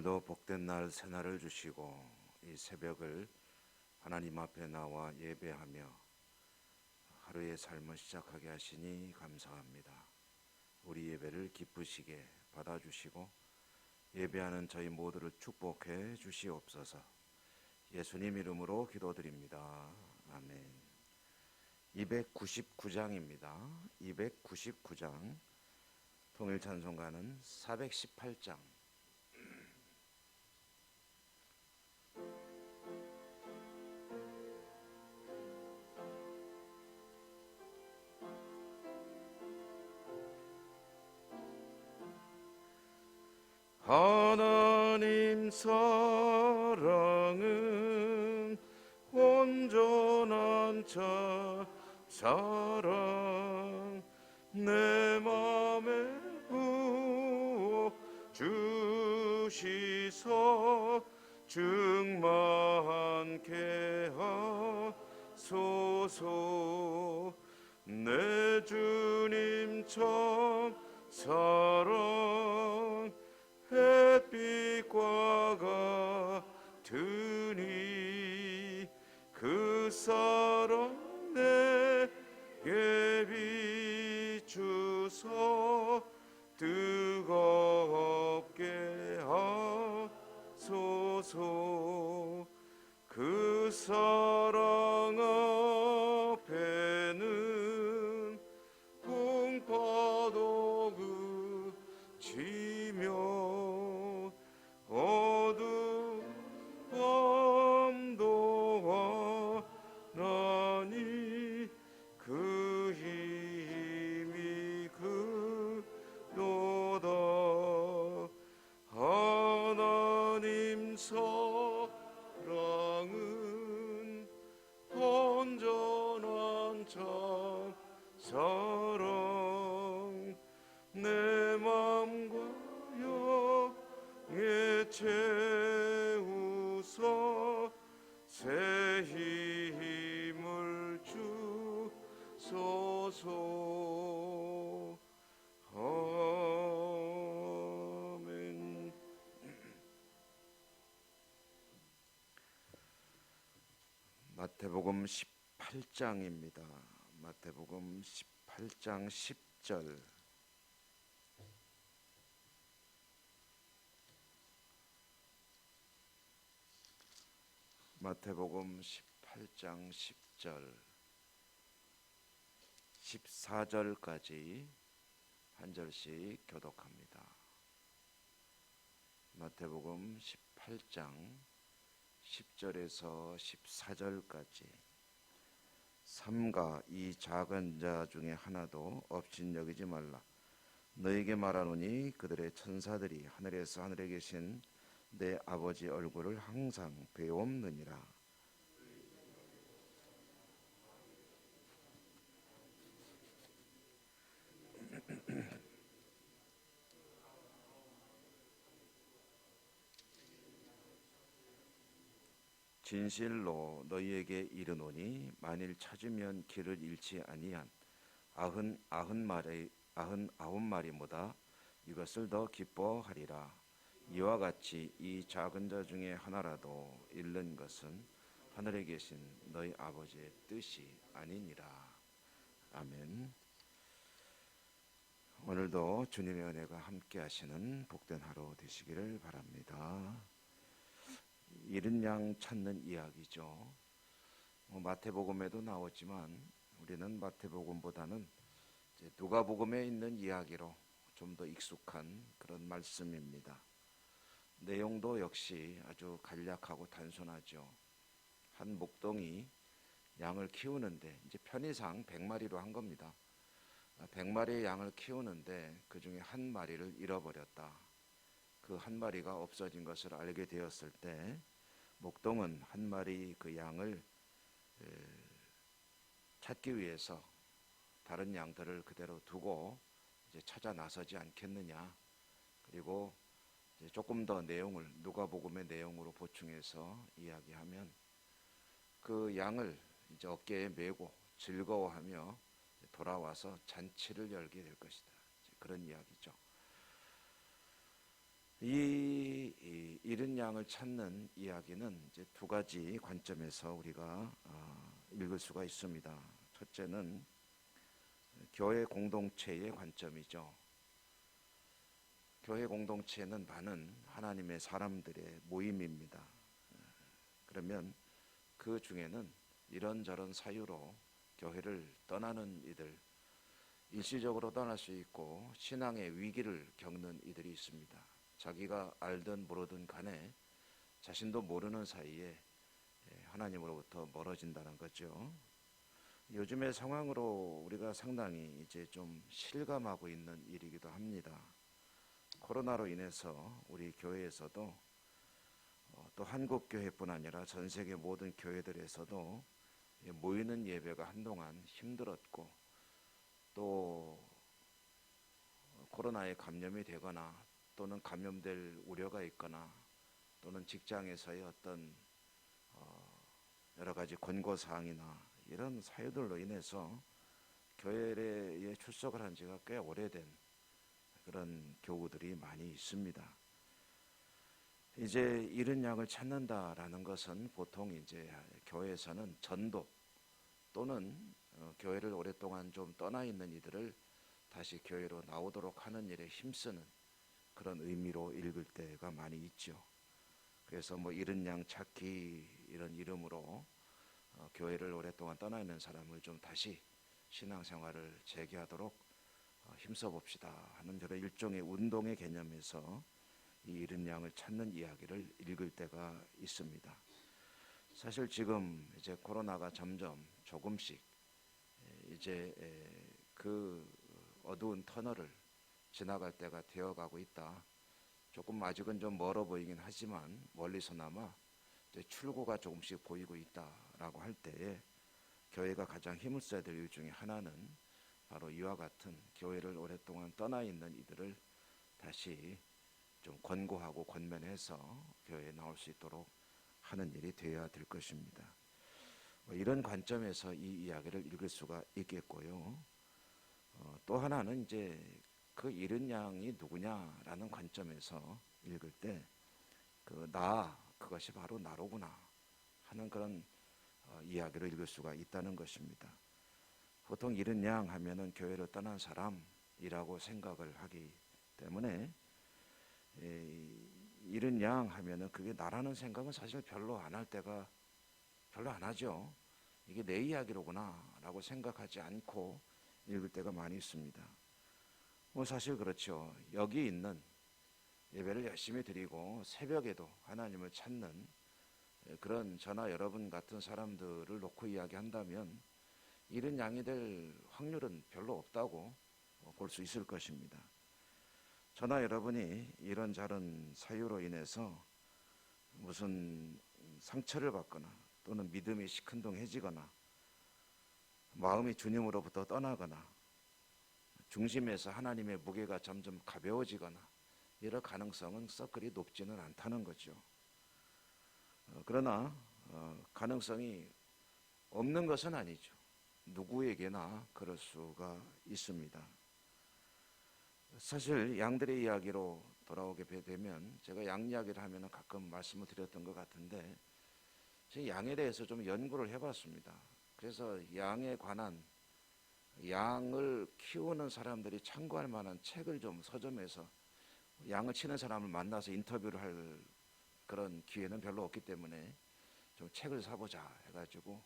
오늘도 복된 날 새날을 주시고 이 새벽을 하나님 앞에 나와 예배하며 하루의 삶을 시작하게 하시니 감사합니다. 우리 예배를 기쁘시게 받아주시고 예배하는 저희 모두를 축복해 주시옵소서. 예수님 이름으로 기도드립니다. 아멘. 299장입니다. 299장 통일찬송가는 418장. 하나님 사랑은 온전한 사랑 내 맘에 부어 주시서 충만케 하소서. 내 주님 참 사랑 햇빛과 같으니 그 사랑 내게 비추서 뜨겁게 하소서. 그 사랑 앞에는 풍파도 그치며 어두운 밤도 와나니 그 힘이 그도다. 하나님 사랑은 온전한 참 사랑 내 맘과 영에 채우서 새 힘을 주소서. 아멘. 마태복음 18장입니다. 마태복음 18장 10절. 마태복음 18장 10절 14절까지 한 절씩 교독합니다. 마태복음 18장 10절에서 14절까지. 삼가 이 작은 자 중에 하나도 업신여기지 말라. 너에게 말하노니 그들의 천사들이 하늘에서 하늘에 계신 내 아버지 얼굴을 항상 배옵느니라. 진실로 너희에게 이르노니 만일 찾으면 길을 잃지 아니한 99마리보다 이것을 더 기뻐하리라. 이와 같이 이 작은 자 중에 하나라도 잃는 것은 하늘에 계신 너희 아버지의 뜻이 아니니라. 아멘. 오늘도 주님의 은혜가 함께 하시는 복된 하루 되시기를 바랍니다. 잃은 양 찾는 이야기죠. 마태복음에도 나오지만 우리는 마태복음보다는 누가복음에 있는 이야기로 좀 더 익숙한 그런 말씀입니다. 내용도 역시 아주 간략하고 단순하죠. 한 목동이 양을 키우는데 이제 편의상 100마리로 한 겁니다. 100마리의 양을 키우는데 그 중에 한 마리를 잃어버렸다. 그 한 마리가 없어진 것을 알게 되었을 때 목동은 한 마리 그 양을 찾기 위해서 다른 양들을 그대로 두고 이제 찾아 나서지 않겠느냐. 그리고 이제 조금 더 내용을 누가복음의 내용으로 보충해서 이야기하면 그 양을 이제 어깨에 메고 즐거워하며 돌아와서 잔치를 열게 될 것이다. 그런 이야기죠. 이 잃은 양을 찾는 이야기는 이제 두 가지 관점에서 우리가 읽을 수가 있습니다. 첫째는 교회 공동체의 관점이죠. 교회 공동체는 많은 하나님의 사람들의 모임입니다. 그러면 그 중에는 이런저런 사유로 교회를 떠나는 이들, 일시적으로 떠날 수 있고 신앙의 위기를 겪는 이들이 있습니다. 자기가 알든 모르든 간에 자신도 모르는 사이에 하나님으로부터 멀어진다는 거죠. 요즘의 상황으로 우리가 상당히 이제 좀 실감하고 있는 일이기도 합니다. 코로나로 인해서 우리 교회에서도 또 한국 교회뿐 아니라 전 세계 모든 교회들에서도 모이는 예배가 한동안 힘들었고 또 코로나에 감염이 되거나 또는 감염될 우려가 있거나 또는 직장에서의 어떤 여러 가지 권고사항이나 이런 사유들로 인해서 교회에 출석을 한 지가 꽤 오래된 그런 교우들이 많이 있습니다. 이제 잃은 양을 찾는다라는 것은 보통 이제 교회에서는 전도 또는 교회를 오랫동안 좀 떠나 있는 이들을 다시 교회로 나오도록 하는 일에 힘쓰는 그런 의미로 읽을 때가 많이 있죠. 그래서 뭐 잃은 양 찾기 이런 이름으로 교회를 오랫동안 떠나 있는 사람을 좀 다시 신앙생활을 재개하도록 힘써 봅시다 하는 그런 일종의 운동의 개념에서 이 잃은 양을 찾는 이야기를 읽을 때가 있습니다. 사실 지금 이제 코로나가 점점 조금씩 이제 그 어두운 터널을 지나갈 때가 되어가고 있다. 조금 아직은 좀 멀어 보이긴 하지만 멀리서나마 이제 출구가 조금씩 보이고 있다라고 할 때에 교회가 가장 힘을 써야 될 일 중에 하나는 바로 이와 같은 교회를 오랫동안 떠나 있는 이들을 다시 좀 권고하고 권면해서 교회에 나올 수 있도록 하는 일이 되어야 될 것입니다. 이런 관점에서 이 이야기를 읽을 수가 있겠고요. 또 하나는 이제 그 잃은 양이 누구냐라는 관점에서 읽을 때 그 그것이 바로 나로구나 하는 그런 이야기를 읽을 수가 있다는 것입니다. 보통 잃은 양 하면은 교회를 떠난 사람이라고 생각을 하기 때문에 잃은 양 하면은 그게 나라는 생각은 사실 별로 안 할 때가 별로 안 하죠. 이게 내 이야기로구나라고 생각하지 않고 읽을 때가 많이 있습니다. 뭐 사실 그렇죠. 여기 있는 예배를 열심히 드리고 새벽에도 하나님을 찾는 그런 저나 여러분 같은 사람들을 놓고 이야기한다면 잃은 양이 될 확률은 별로 없다고 볼 수 있을 것입니다. 저나 여러분이 이런저런 사유로 인해서 무슨 상처를 받거나 또는 믿음이 시큰둥해지거나 마음이 주님으로부터 떠나거나 중심에서 하나님의 무게가 점점 가벼워지거나 이럴 가능성은 썩 그리 높지는 않다는 거죠. 그러나 가능성이 없는 것은 아니죠. 누구에게나 그럴 수가 있습니다. 사실 양들의 이야기로 돌아오게 되면 제가 양 이야기를 하면 가끔 말씀을 드렸던 것 같은데 제가 양에 대해서 좀 연구를 해봤습니다. 그래서 양에 관한 양을 키우는 사람들이 참고할 만한 책을 좀 서점에서 양을 치는 사람을 만나서 인터뷰를 할 그런 기회는 별로 없기 때문에 좀 책을 사보자 해가지고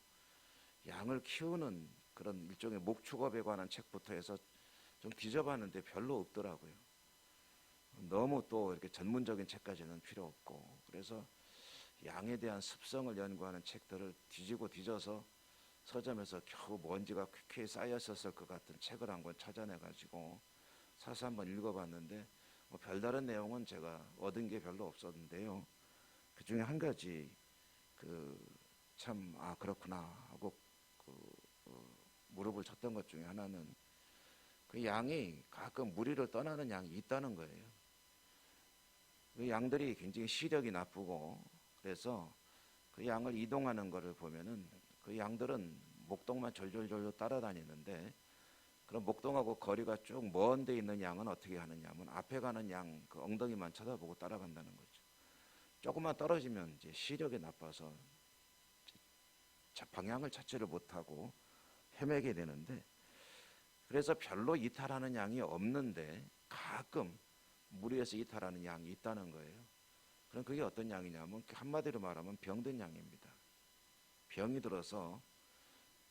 양을 키우는 그런 일종의 목축업에 관한 책부터 해서 좀 뒤져봤는데 별로 없더라고요. 너무 또 이렇게 전문적인 책까지는 필요 없고 그래서 양에 대한 습성을 연구하는 책들을 뒤지고 뒤져서 서점에서 겨우 먼지가 퀴퀴 쌓였었을 것 같은 책을 한 권 찾아내가지고 사서 한번 읽어봤는데 뭐 별다른 내용은 제가 얻은 게 별로 없었는데요. 그 중에 한 가지 그렇구나 하고 무릎을 쳤던 것 중에 하나는 그 양이 가끔 무리를 떠나는 양이 있다는 거예요. 그 양들이 굉장히 시력이 나쁘고 그래서 그 양을 이동하는 것을 보면은 그 양들은 목동만 졸졸졸 따라다니는데 그럼 목동하고 거리가 쭉 먼 데 있는 양은 어떻게 하느냐면 앞에 가는 양 그 엉덩이만 쳐다보고 따라간다는 거죠. 조금만 떨어지면 이제 시력이 나빠서 방향을 찾지를 못하고 헤매게 되는데, 그래서 별로 이탈하는 양이 없는데 가끔 무리해서 이탈하는 양이 있다는 거예요. 그럼 그게 어떤 양이냐면 한마디로 말하면 병든 양입니다. 병이 들어서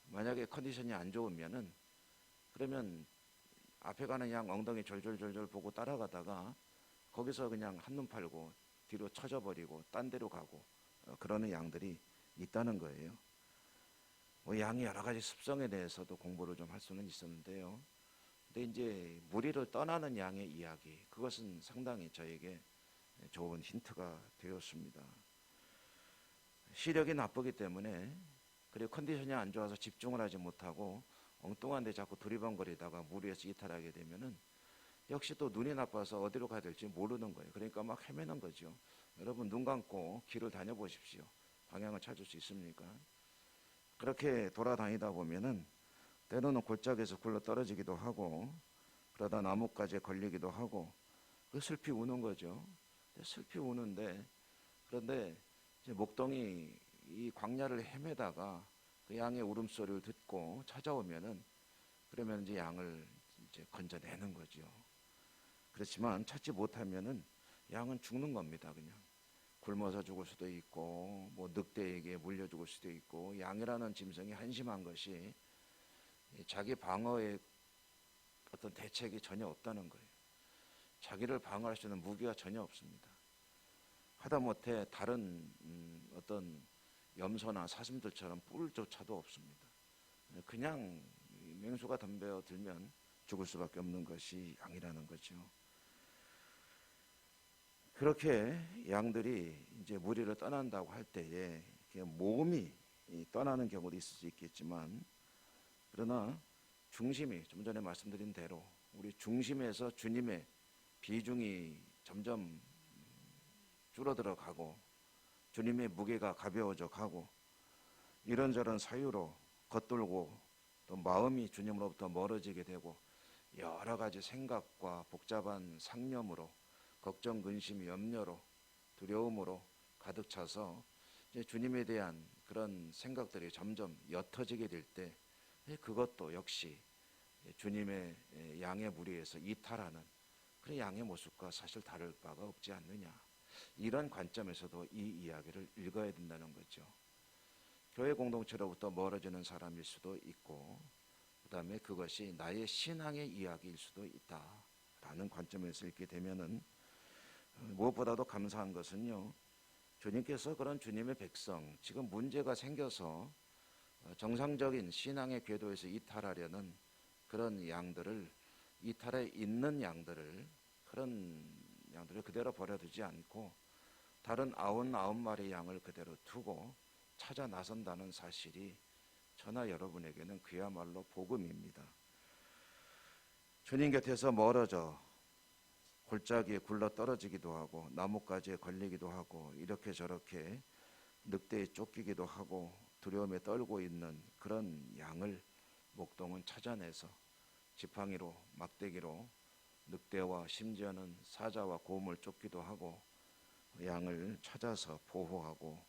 만약에 컨디션이 안 좋으면은, 그러면 앞에 가는 양 엉덩이 졸졸졸졸 보고 따라가다가 거기서 그냥 한눈 팔고 뒤로 쳐져버리고 딴 데로 가고 그러는 양들이 있다는 거예요. 뭐 양이 여러 가지 습성에 대해서도 공부를 좀 할 수는 있었는데요. 근데 이제 무리를 떠나는 양의 이야기, 그것은 상당히 저에게 좋은 힌트가 되었습니다. 시력이 나쁘기 때문에, 그리고 컨디션이 안 좋아서 집중을 하지 못하고 엉뚱한 데 자꾸 두리번거리다가 무리해서 이탈하게 되면은 역시 또 눈이 나빠서 어디로 가야 될지 모르는 거예요. 그러니까 막 헤매는 거죠. 여러분 눈 감고 길을 다녀보십시오. 방향을 찾을 수 있습니까? 그렇게 돌아다니다 보면은 때로는 골짜기에서 굴러 떨어지기도 하고, 그러다 나뭇가지에 걸리기도 하고, 그 슬피 우는 거죠. 슬피 우는데, 그런데 이제 목동이 이 광야를 헤매다가 그 양의 울음소리를 듣고 찾아오면은, 그러면 이제 양을 이제 건져내는 거죠. 그렇지만 찾지 못하면은 양은 죽는 겁니다. 그냥 굶어서 죽을 수도 있고, 뭐 늑대에게 물려 죽을 수도 있고, 양이라는 짐승이 한심한 것이 자기 방어의 어떤 대책이 전혀 없다는 거예요. 자기를 방어할 수 있는 무기가 전혀 없습니다. 하다못해 다른 어떤 염소나 사슴들처럼 뿔조차도 없습니다. 그냥 맹수가 덤벼들면 죽을 수밖에 없는 것이 양이라는 거죠. 그렇게 양들이 이제 무리를 떠난다고 할 때에 몸이 떠나는 경우도 있을 수 있겠지만, 그러나 중심이 좀 전에 말씀드린 대로 우리 중심에서 주님의 비중이 점점 줄어들어 가고 주님의 무게가 가벼워져 가고, 이런저런 사유로 겉돌고 또 마음이 주님으로부터 멀어지게 되고 여러 가지 생각과 복잡한 상념으로 걱정, 근심, 염려로 두려움으로 가득 차서 이제 주님에 대한 그런 생각들이 점점 옅어지게 될 때, 그것도 역시 주님의 양의 무리에서 이탈하는 그런 양의 모습과 사실 다를 바가 없지 않느냐, 이런 관점에서도 이 이야기를 읽어야 된다는 거죠. 교회 공동체로부터 멀어지는 사람일 수도 있고, 그 다음에 그것이 나의 신앙의 이야기일 수도 있다라는 관점에서 읽게 되면은, 무엇보다도 감사한 것은요, 주님께서 그런 주님의 백성, 지금 문제가 생겨서 정상적인 신앙의 궤도에서 이탈하려는 그런 양들을, 이탈해 있는 양들을, 그런 양들을 그대로 버려두지 않고 다른 99마리 양을 그대로 두고 찾아 나선다는 사실이 저나 여러분에게는 그야말로 복음입니다. 주님 곁에서 멀어져 골짜기에 굴러 떨어지기도 하고 나뭇가지에 걸리기도 하고 이렇게 저렇게 늑대에 쫓기기도 하고 두려움에 떨고 있는 그런 양을 목동은 찾아내서 지팡이로 막대기로 늑대와 심지어는 사자와 곰을 쫓기도 하고 양을 찾아서 보호하고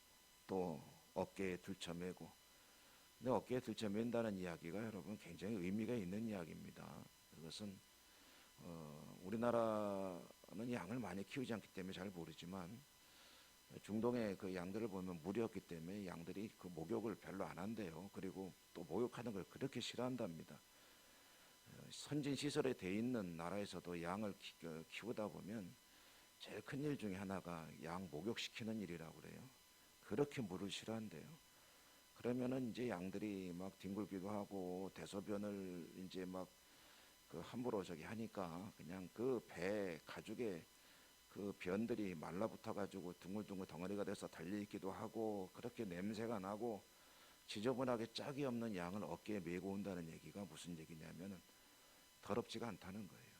또 어깨에 들쳐매고, 근데 어깨에 들쳐맨다는 이야기가 여러분 굉장히 의미가 있는 이야기입니다. 그것은 우리나라는 양을 많이 키우지 않기 때문에 잘 모르지만 중동의 그 양들을 보면 무리였기 때문에 양들이 그 목욕을 별로 안 한대요. 그리고 또 목욕하는 걸 그렇게 싫어한답니다. 선진 시설에 돼 있는 나라에서도 양을 키우다 보면 제일 큰 일 중에 하나가 양 목욕시키는 일이라고 그래요. 그렇게 물을 싫어한대요. 그러면은 이제 양들이 막 뒹굴기도 하고 대소변을 이제 막 그 함부로 저기 하니까 그냥 그 배 가죽에 그 변들이 말라붙어 가지고 둥글둥글 덩어리가 돼서 달려있기도 하고, 그렇게 냄새가 나고 지저분하게 짝이 없는 양을 어깨에 메고 온다는 얘기가 무슨 얘기냐면은 더럽지가 않다는 거예요.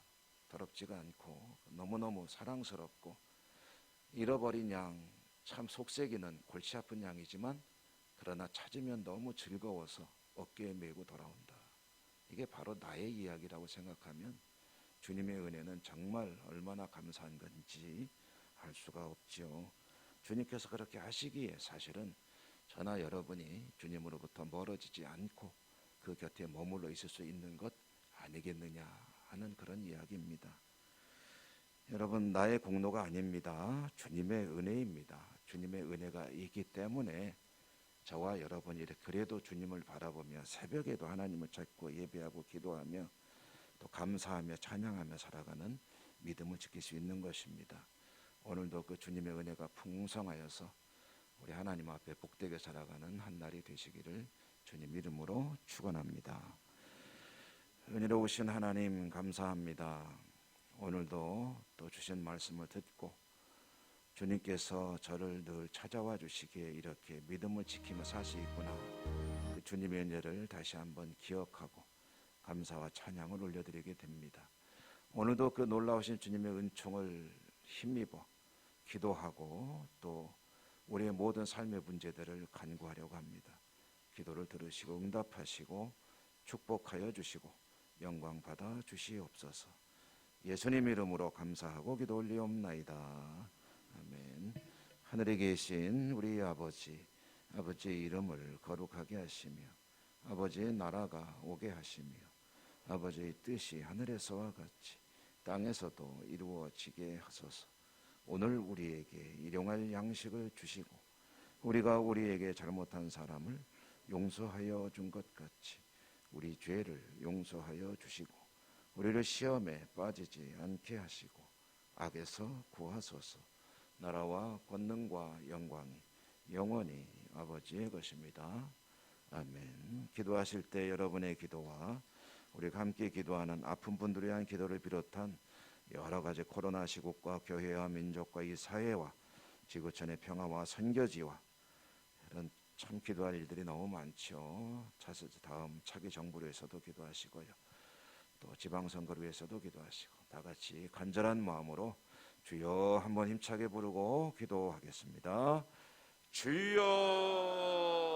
더럽지가 않고 너무너무 사랑스럽고, 잃어버린 양, 참 속색이는 골치 아픈 양이지만 그러나 찾으면 너무 즐거워서 어깨에 메고 돌아온다. 이게 바로 나의 이야기라고 생각하면 주님의 은혜는 정말 얼마나 감사한 건지 알 수가 없지요. 주님께서 그렇게 하시기에 사실은 저나 여러분이 주님으로부터 멀어지지 않고 그 곁에 머물러 있을 수 있는 것 아니겠느냐 하는 그런 이야기입니다. 여러분, 나의 공로가 아닙니다. 주님의 은혜입니다. 주님의 은혜가 있기 때문에 저와 여러분이 그래도 주님을 바라보며 새벽에도 하나님을 찾고 예배하고 기도하며 또 감사하며 찬양하며 살아가는 믿음을 지킬 수 있는 것입니다. 오늘도 그 주님의 은혜가 풍성하여서 우리 하나님 앞에 복되게 살아가는 한 날이 되시기를 주님 이름으로 축원합니다. 은혜로우신 하나님 감사합니다. 오늘도 또 주신 말씀을 듣고 주님께서 저를 늘 찾아와 주시기에 이렇게 믿음을 지키며 살 수 있구나. 그 주님의 은혜를 다시 한번 기억하고 감사와 찬양을 올려드리게 됩니다. 오늘도 그 놀라우신 주님의 은총을 힘입어 기도하고 또 우리의 모든 삶의 문제들을 간구하려고 합니다. 기도를 들으시고 응답하시고 축복하여 주시고 영광 받아 주시옵소서. 예수님 이름으로 감사하고 기도 올리옵나이다. 아멘. 하늘에 계신 우리 아버지의 이름을 거룩하게 하시며 아버지의 나라가 오게 하시며 아버지의 뜻이 하늘에서와 같이 땅에서도 이루어지게 하소서. 오늘 우리에게 일용할 양식을 주시고 우리가 우리에게 잘못한 사람을 용서하여 준 것 같이 우리 죄를 용서하여 주시고 우리를 시험에 빠지지 않게 하시고 악에서 구하소서. 나라와 권능과 영광이 영원히 아버지의 것입니다. 아멘. 기도하실 때 여러분의 기도와 우리가 함께 기도하는 아픈 분들을 위한 기도를 비롯한 여러 가지 코로나 시국과 교회와 민족과 이 사회와 지구촌의 평화와 선교지와 이런 참 기도할 일들이 너무 많죠. 다음 차기 정부를 위해서도 기도하시고요. 또 지방선거를 위해서도 기도하시고 다 같이 간절한 마음으로 주여 한번 힘차게 부르고 기도하겠습니다. 주여